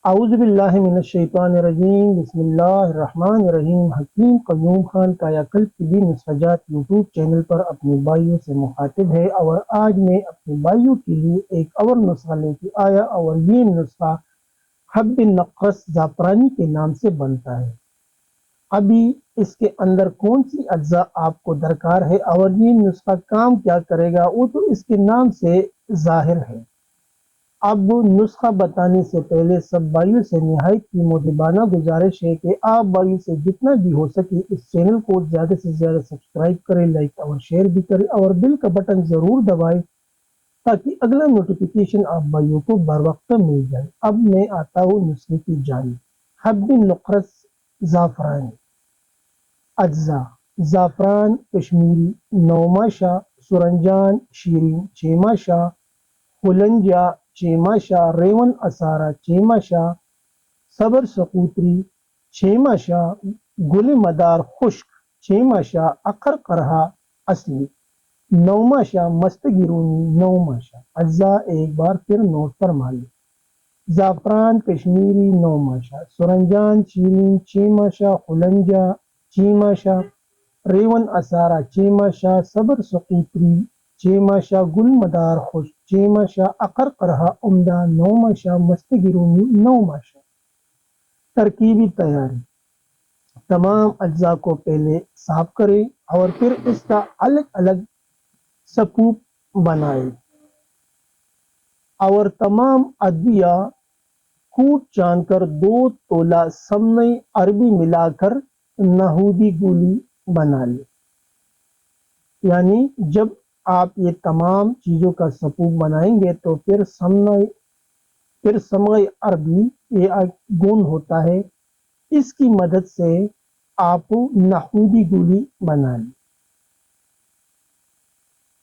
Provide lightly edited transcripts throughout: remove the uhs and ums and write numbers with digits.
اعوذ باللہ من الشیطان الرجیم بسم اللہ الرحمن الرحیم حکیم قیوم خان کایا کلب طبی نسخجات یوٹیوب چینل پر اپنے بھائیوں سے مخاطب ہے اور آج میں اپنے بھائیوں کے لیے ایک اور نسخہ لے کے آیا اور یہ نسخہ حب نقص زعفرانی کے نام سے بنتا ہے۔ ابھی اس کے اندر کون سی اجزاء آپ کو درکار ہے اور یہ نسخہ کام کیا کرے گا وہ تو اس کے نام سے ظاہر ہے۔ اب نسخہ بتانے سے پہلے سب بھائیوں سے نہایت کی مؤدبانہ گزارش ہے کہ آپ بھائیوں سے جتنا بھی ہو سکے اس چینل کو زیادہ سے زیادہ سبسکرائب کریں، لائک اور شیئر بھی کریں اور بیل کا بٹن ضرور دبائیں تاکہ اگلا نوٹیفیکیشن آپ بھائیوں کو بر وقت مل جائے۔ اب میں آتا ہوں نسخے کی جانب۔ حب نقرس زعفرانی اجزاء: زعفران کشمیری 9 ماشا، سرنجان شیرین 6 ماشا، ہلنجا 6 ماشا، ریون اسارا 6 ماشا، صبر سقوتری 6 ماشا، گل مدار خشک 6 ماشا، اخر قرہا اصلی 9 ماشا، مستگیرونی 9 ماشا۔ اجزاء ایک بار پھر نوٹ فرما لیں۔ زعفران کشمیری 9 ماشا، سرنجان شیرین 6 ماشا، ہلنجا 6 ماشا، ریون اسارا 6 ماشا، صبر سقیتری 6 ماشا، گل مدار خشک 6 ماشا، اقر قرہا عمدہ 9 ماشا، مستگیرونی 9 ماشا۔ ترکیبی تیاری: تمام اجزاء کو پہلے صاف کریں اور پھر اس کا الگ الگ سکوپ بنائیں اور تمام ادویہ کوٹ چان کر 2 تولہ سمنہ عربی ملا کر نہودی گولی بنا لیں۔ یعنی جب آپ یہ تمام چیزوں کا سکوپ بنائیں گے تو پھر سمنہ عربی یہ گون ہوتا ہے، اس کی مدد سے آپ نہودی گولی بنا لیں۔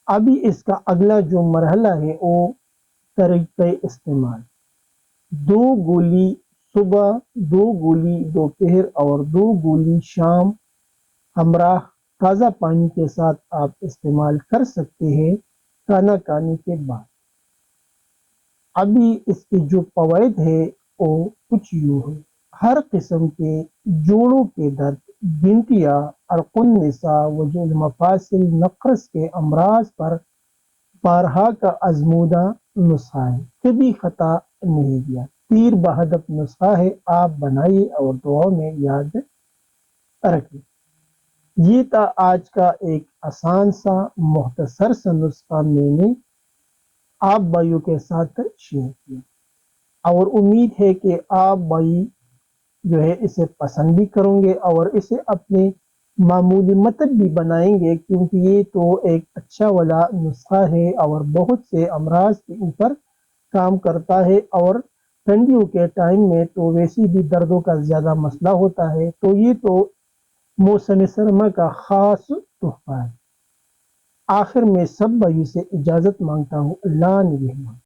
ابھی اس کا اگلا جو مرحلہ ہے وہ طریقہ استعمال: 2 گولی صبح، 2 گولی دوپہر اور 2 گولی شام ہمراہ تازہ پانی کے ساتھ آپ استعمال کر سکتے ہیں کھانا کھانے کے بعد۔ ابھی اس کی جو فوائد ہے وہ کچھ یوں ہے: ہر قسم کے جوڑوں کے درد، گنٹیا، عرق النساء، وجع المفاصل، نقرس کے امراض پر بارہا کا آزمودہ نسخہ ہے، کبھی خطا نہیں دیا، پیر بہدف نسخہ ہے، آپ بنائیے اور دعاؤں میں یاد رکھیں۔ یہ تھا آج کا ایک آسان سا مختصر سا نسخہ میں نے آپ بھائیوں کے ساتھ شیئر کیا اور امید ہے کہ آپ بھائی جو ہے اسے پسند بھی کریں گے اور اسے اپنے معمولی مطلب بھی بنائیں گے، کیونکہ یہ تو ایک اچھا والا نسخہ ہے اور بہت سے امراض کے اوپر کام کرتا ہے، اور ٹھنڈیوں کے ٹائم میں تو ویسی بھی دردوں کا زیادہ مسئلہ ہوتا ہے، تو یہ تو موسم سرما کا خاص تحفہ ہے۔ آخر میں سب بھائیوں سے اجازت مانگتا ہوں، اللہ نگہبان۔